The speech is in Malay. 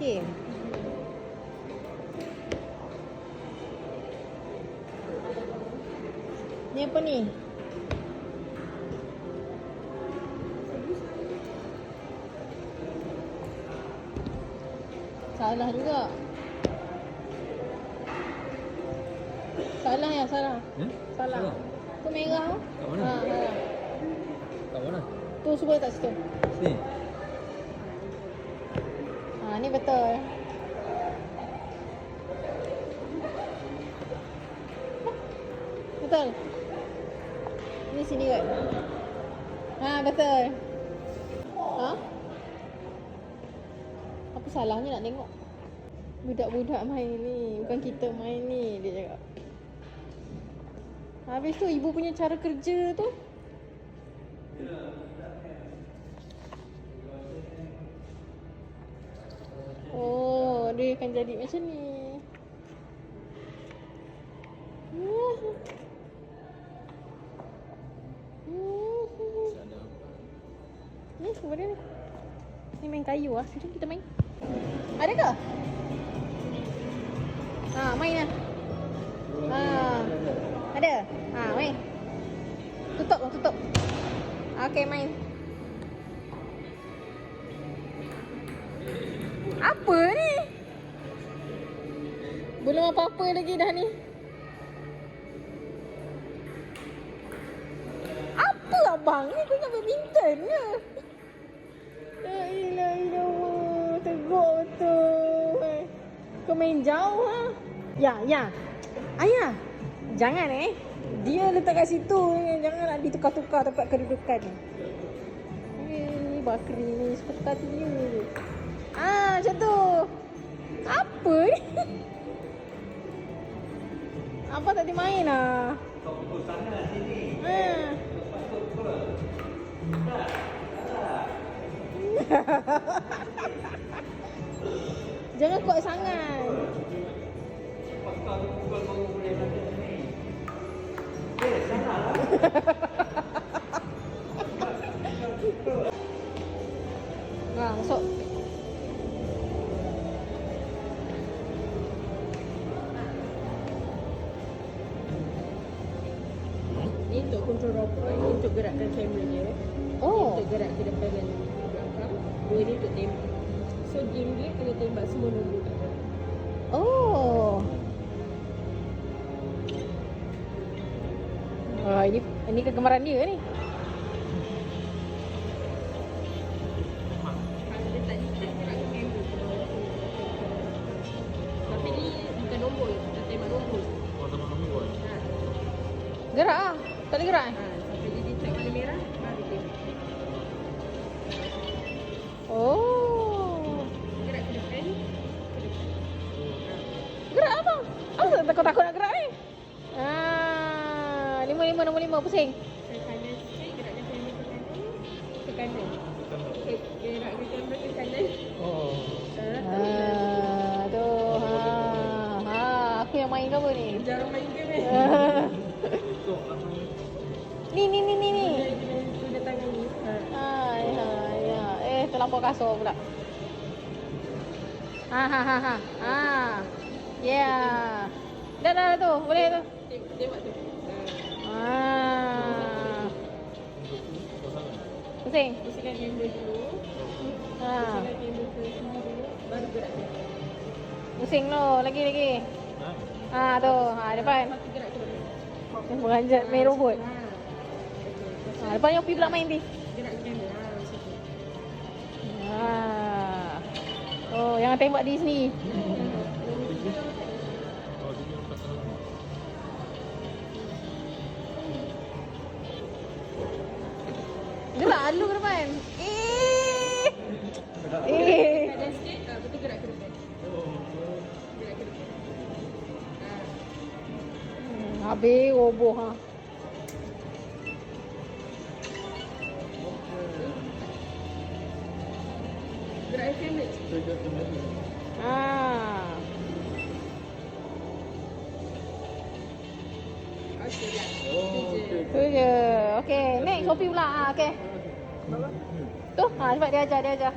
Okey. Ni apa ni? Salah juga. Salah ya, salah. Salah. Tu merah tu. Kat mana? Salah. Kat mana? Tu semua tak situ. Sini. Ni betul. Betul. Ni sini kot. Betul. Apa salahnya nak tengok? Budak-budak main ni, bukan kita main ni, dia cakap. Habis tu ibu punya cara kerja tu. Oh, dia akan jadi macam ni. Ni apa dia ni? Ni main kayu lah. Jom kita main. Ada ke? Main lah. Ada? Main. Tutup lah, tutup. Okay, main. Apa ni? Belum apa-apa lagi dah ni. Apa abang ni? Kau ingat badminton ke? La ilaha illallah. Teguk betul. Kau main jauh ha? Ya. Ayah. Jangan Dia letak kat situ. Jangan nak ditukar-tukar tempat kedudukan. Ni Bakri ni suka dia. Macam tu. Apa ni? Apa tak dimain lah. Kau pukul sana sini. Jangan kuat sangat. Kau pukul baru boleh macam ni. Salah lah. Masuk. Ni untuk control robot, ni untuk gerakkan kamera dia. Oh. Untuk gerak ke depan dan belakang. Dua ni untuk tembak. So game dia kena tembak semua nombor kat dalam. Oh. Ini kegemaran dia ni. Kalau dia tak detect gerakkan kamera ke bawah tu. Tapi ni bukan nombor, kita tembak nombor. Kau sama nombor. Gerak ah. Tak boleh gerak Sampai dia detect warna merah, baru tembak. Oh. Gerak ke depan. Gerak apa? Apa takut nak gerak ni? 55 nombor 5 pusing. Ke kanan sikit, gerakkan kamera ke kanan. Ke kanan. Gerakkan kamera ke kanan. Oh. Tu. Aku yang main ke apa ni? Jarang main game Ni. Guna tangan ni. Ya. Terlampau kasar pula. Ya. Dah tu. Boleh tu. Tembak tu. Pusing. Pusingkan kamera dulu. Pusingkan kamera ke sini dulu. Baru gerak dia. Pusing tu. Lagi. Tu. Depan. Lepas tu gerak ke depan. Beranjat main robot. Depan yang pergi pula main ni. Gerak kamera. Macam tu. Oh, yang tembak di sini. Gerak dulu ke depan. Kanan sikit. Betul gerak ke depan. Gerak ke depan. Habis roboh ha. Gerak kamera. Okey lah. Tu je. Okey, next Shopee pula. Okey. Tu, cepat dia ajar.